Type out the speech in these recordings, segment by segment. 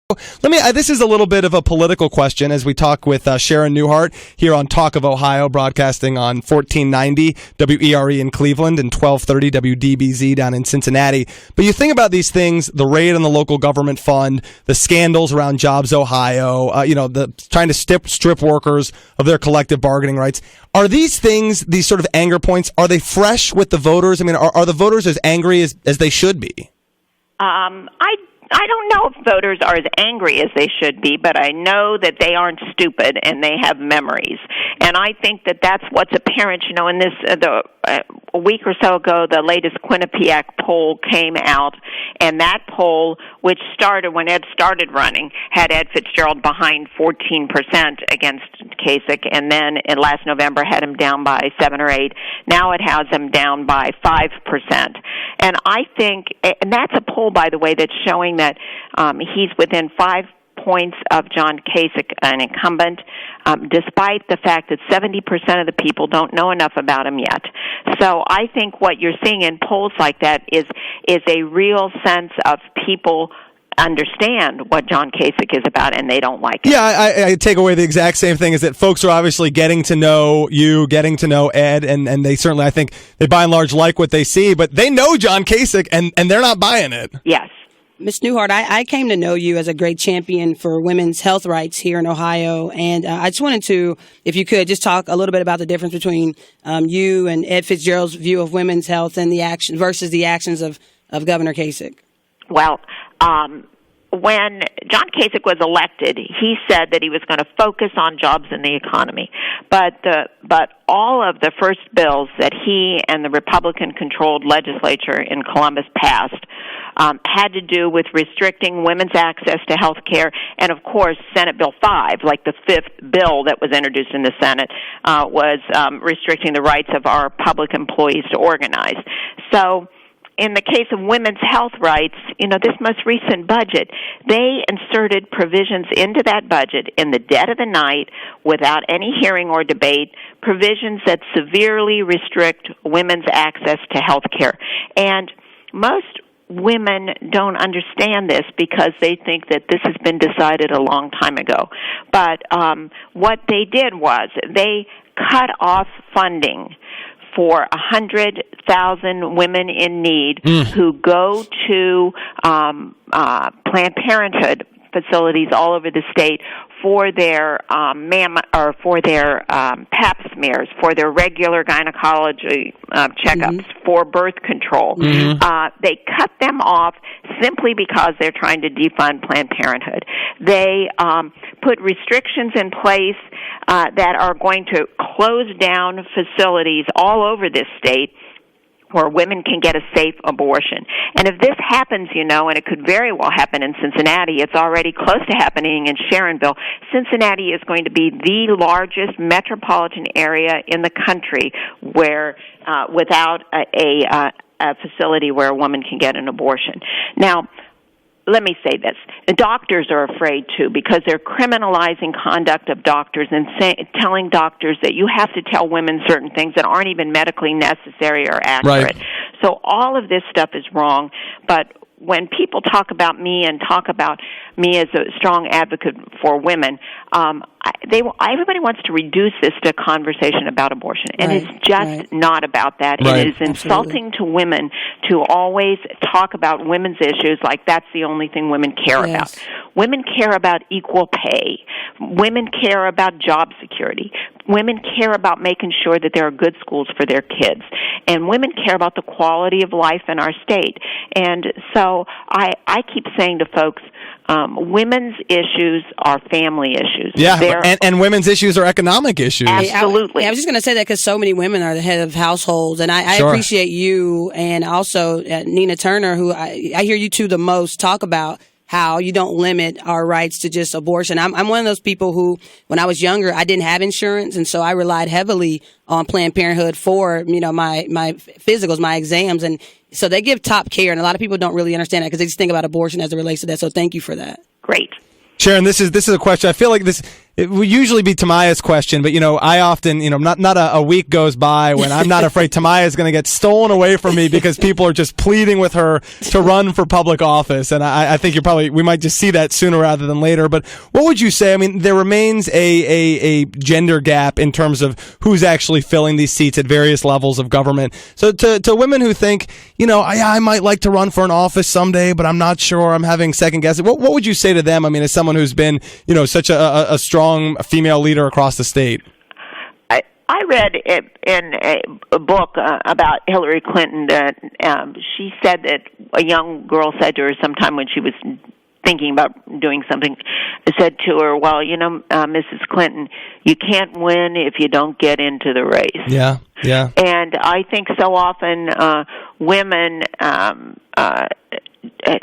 This is a little bit of a political question as we talk with Sharen Neuhardt here on Talk of Ohio, broadcasting on 1490 WERE in Cleveland and 1230 WDBZ down in Cincinnati. But you think about these things, the raid on the local government fund, the scandals around Jobs Ohio, the trying to strip workers of their collective bargaining rights. Are these things, these sort of anger points, are they fresh with the voters? I mean, are the voters as angry as they should be? I don't know if voters are as angry as they should be, but I know that they aren't stupid and they have memories. And I think that that's what's apparent. In this a week or so ago, the latest Quinnipiac poll came out, and that poll, which started when Ed started running, had Ed Fitzgerald behind 14% against Kasich, and then in last November had him down by 7 or 8. Now it has him down by 5%. And I think, and that's a poll, by the way, that's showing that he's within 5 points of John Kasich, an incumbent, despite the fact that 70% of the people don't know enough about him yet. So I think what you're seeing in polls like that is a real sense of people understand what John Kasich is about, and they don't like it. Yeah, I take away the exact same thing, is that folks are obviously getting to know you, getting to know Ed, and they certainly, I think, they by and large like what they see, but they know John Kasich, and they're not buying it. Yes. Ms. Neuhardt, I came to know you as a great champion for women's health rights here in Ohio, and I just wanted to, if you could, just talk a little bit about the difference between you and Ed Fitzgerald's view of women's health and the action versus the actions of Governor Kasich. Well, when John Kasich was elected, he said that he was going to focus on jobs in the economy. But all of the first bills that he and the Republican-controlled legislature in Columbus passed had to do with restricting women's access to health care, and of course, Senate Bill 5, like the fifth bill that was introduced in the Senate, was restricting the rights of our public employees to organize. So, in the case of women's health rights, this most recent budget, they inserted provisions into that budget in the dead of the night without any hearing or debate, provisions that severely restrict women's access to health care. And most women don't understand this because they think that this has been decided a long time ago. But what they did was they cut off funding for 100,000 women in need who go to Planned Parenthood facilities all over the state for their Pap smears, for their regular gynecology checkups, for birth control. They cut them off simply because they're trying to defund Planned Parenthood. They put restrictions in place that are going to close down facilities all over this state where women can get a safe abortion. And if this happens, and it could very well happen in Cincinnati, it's already close to happening in Sharonville, Cincinnati is going to be the largest metropolitan area in the country where without a facility where a woman can get an abortion. Now, let me say this. Doctors are afraid, too, because they're criminalizing conduct of doctors and telling doctors that you have to tell women certain things that aren't even medically necessary or accurate. Right. So all of this stuff is wrong, but when people talk about me and talk about me as a strong advocate for women, everybody wants to reduce this to a conversation about abortion, and it's just not about that. Right. It is insulting to women to always talk about women's issues like that's the only thing women care about. Women care about equal pay. Women care about job security. Women care about making sure that there are good schools for their kids. And women care about the quality of life in our state. And so I keep saying to folks, women's issues are family issues. Yeah, and women's issues are economic issues. Absolutely. I was just going to say that because so many women are the head of households, and I appreciate you and also Nina Turner, who I hear you two the most talk about how you don't limit our rights to just abortion. I'm one of those people who, when I was younger, I didn't have insurance, and so I relied heavily on Planned Parenthood for, my physicals, my exams, and so they give top care, and a lot of people don't really understand that because they just think about abortion as it relates to that, so thank you for that. Great. Sharen, this is a question. I feel like this it would usually be Tamaya's question, but, I often, not a week goes by when I'm not afraid Tamaya is going to get stolen away from me because people are just pleading with her to run for public office. And I think we might just see that sooner rather than later. But what would you say? I mean, there remains a gender gap in terms of who's actually filling these seats at various levels of government. So to women who think, I might like to run for an office someday, but I'm not sure, I'm having second guesses. What would you say to them? I mean, as someone who's been, such a strong female leader across the state. I read in a book about Hillary Clinton that she said that a young girl said to her sometime when she was thinking about doing something, said to her, well, Mrs. Clinton, you can't win if you don't get into the race. Yeah. And I think so often women,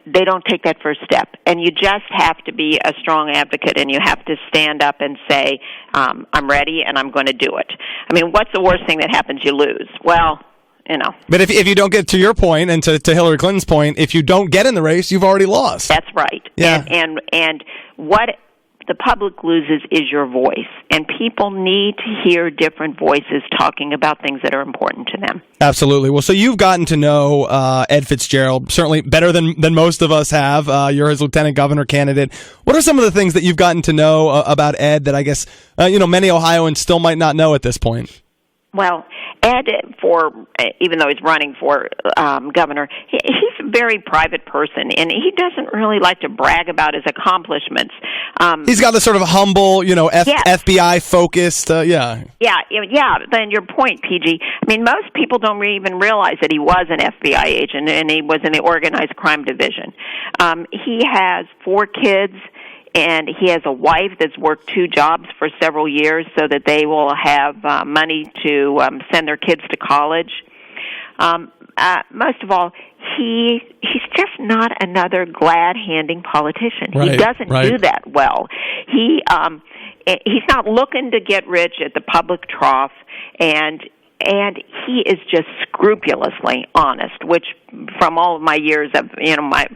they don't take that first step. And you just have to be a strong advocate, and you have to stand up and say, I'm ready and I'm going to do it. I mean, what's the worst thing that happens? You lose. Well, But if you don't get to your point and to Hillary Clinton's point, if you don't get in the race, you've already lost. That's right. Yeah. And what the public loses is your voice, and people need to hear different voices talking about things that are important to them. Absolutely. Well, so you've gotten to know Ed Fitzgerald certainly better than most of us have. You're his lieutenant governor candidate. What are some of the things that you've gotten to know about Ed that I guess many Ohioans still might not know at this point? Well, Ed, even though he's running for governor, he's a very private person, and he doesn't really like to brag about his accomplishments. He's got this sort of humble, FBI-focused, yeah. Yeah, then your point, PG. I mean, most people don't even realize that he was an FBI agent, and he was in the Organized Crime Division. He has 4 kids. And he has a wife that's worked 2 jobs for several years so that they will have money to send their kids to college. Most of all, he's just not another glad-handing politician. Right, he doesn't do that well. He's not looking to get rich at the public trough, and he is just scrupulously honest, which from all of my years of,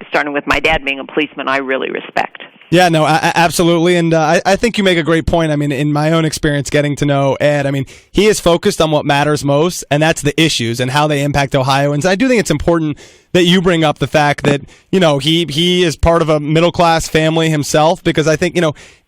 starting with my dad being a policeman, I really respect. Yeah, no, absolutely. And I think you make a great point. I mean, in my own experience getting to know Ed, I mean, he is focused on what matters most, and that's the issues and how they impact Ohioans. I do think it's important that you bring up the fact that, he is part of a middle-class family himself, because I think,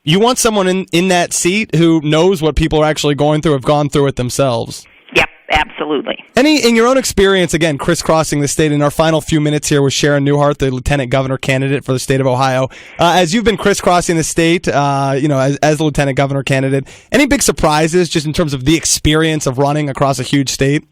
you want someone in that seat who knows what people are actually going through, have gone through it themselves. Yep, absolutely. In your own experience, again, crisscrossing the state, in our final few minutes here with Sharen Neuhardt, the lieutenant governor candidate for the state of Ohio, as you've been crisscrossing the state, as the lieutenant governor candidate, any big surprises just in terms of the experience of running across a huge state?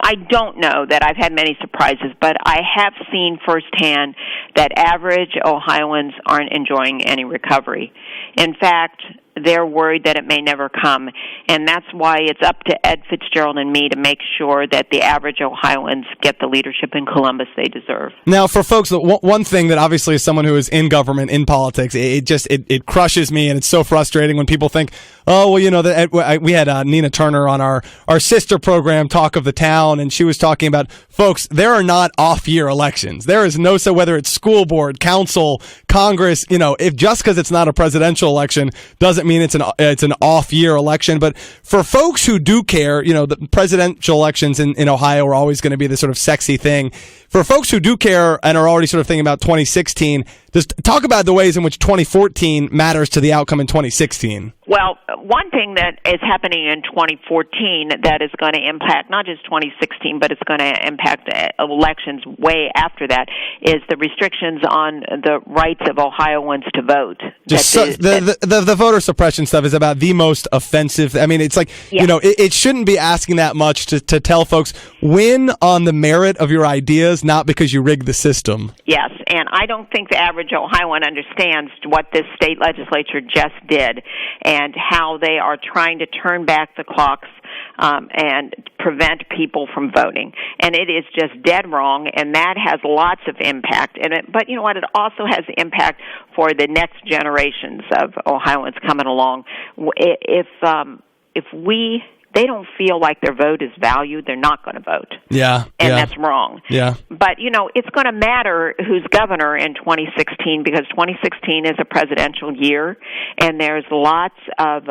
I don't know that I've had many surprises, but I have seen firsthand that average Ohioans aren't enjoying any recovery. In fact, they're worried that it may never come, and that's why it's up to Ed Fitzgerald and me to make sure that the average Ohioans get the leadership in Columbus they deserve. Now, for folks, one thing that obviously as someone who is in government, in politics, it crushes me, and it's so frustrating when people think, oh, well, we had Nina Turner on our sister program, Talk of the Town, and she was talking about, folks, there are not off-year elections. There is no, so whether it's school board, council, Congress, if just because it's not a presidential election doesn't mean it's an off-year election. But for folks who do care, the presidential elections in Ohio are always going to be the sort of sexy thing. For folks who do care and are already sort of thinking about 2016, just talk about the ways in which 2014 matters to the outcome in 2016. Well, one thing that is happening in 2014 that is going to impact not just 2016, but it's going to impact elections way after that, is the restrictions on the rights of Ohioans to vote. The voter suppression stuff is about the most offensive. I mean, it's like, it shouldn't be asking that much to tell folks, win on the merit of your ideas, not because you rigged the system. Yes, and I don't think the average Ohioan understands what this state legislature just did and how they are trying to turn back the clocks and prevent people from voting. And it is just dead wrong, and that has lots of impact. But you know what? It also has impact for the next generations of Ohioans coming along. If we they don't feel like their vote is valued, they're not going to vote. Yeah. And that's wrong. Yeah. But, it's going to matter who's governor in 2016 because 2016 is a presidential year, and there's lots of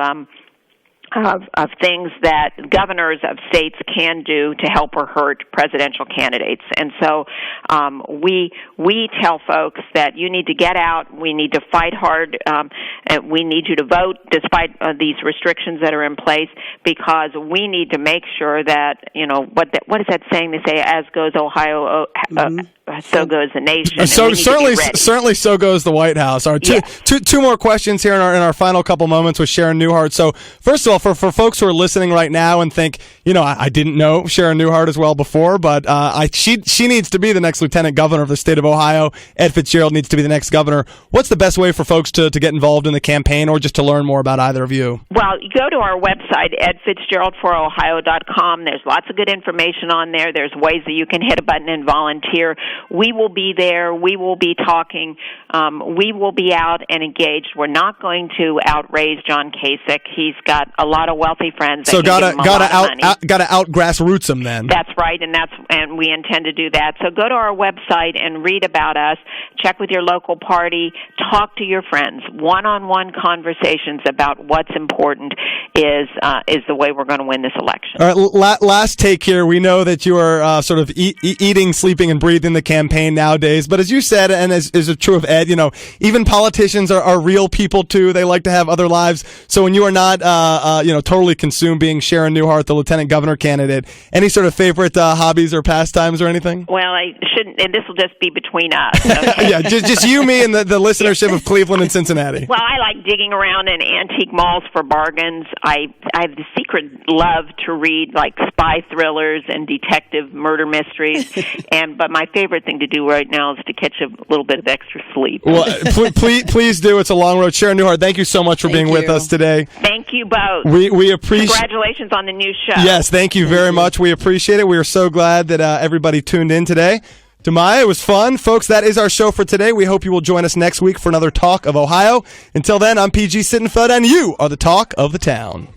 things that governors of states can do to help or hurt presidential candidates. And so we tell folks that you need to get out, we need to fight hard, we need you to vote despite these restrictions that are in place, because we need to make sure that, what is that saying they say, as goes Ohio, so goes the nation. So certainly so goes the White House. All right, two more questions here in our final couple moments with Sharen Neuhardt. So first of all, for folks who are listening right now and think, I didn't know Sharen Neuhardt as well before, but she needs to be the next lieutenant governor of the state of Ohio. Ed Fitzgerald needs to be the next governor. What's the best way for folks to get involved in the campaign or just to learn more about either of you? Well, you go to our website, edfitzgeraldforohio.com. There's lots of good information on there. There's ways that you can hit a button and volunteer. We will be there. We will be talking. We will be out and engaged. We're not going to outraise John Kasich. He's got a lot of wealthy friends. So gotta out grassroots him then. That's right, and we intend to do that. So go to our website and read about us. Check with your local party. Talk to your friends. One-on-one conversations about what's important is the way we're going to win this election. All right, last take here. We know that you are sort of eating, sleeping, and breathing the campaign nowadays. But as you said, and as is true of Ed, even politicians are real people too. They like to have other lives. So when you are not, totally consumed being Sharen Neuhardt, the lieutenant governor candidate, any sort of favorite hobbies or pastimes or anything? Well, I shouldn't, and this will just be between us. Okay? Yeah, just you, me, and the listenership of Cleveland and Cincinnati. Well, I like digging around in antique malls for bargains. I have the secret love to read like spy thrillers and detective murder mysteries, but my favorite thing to do right now is to catch a little bit of extra sleep. Well, please do. It's a long road. Sharen Neuhardt, thank you so much for being with us today. Thank you both. We appreciate. Congratulations on the new show. Yes, thank you very much. We appreciate it. We are so glad that everybody tuned in today. Demaya, it was fun. Folks, that is our show for today. We hope you will join us next week for another Talk of Ohio. Until then, I'm PG Sittenfeld, and you are the Talk of the Town.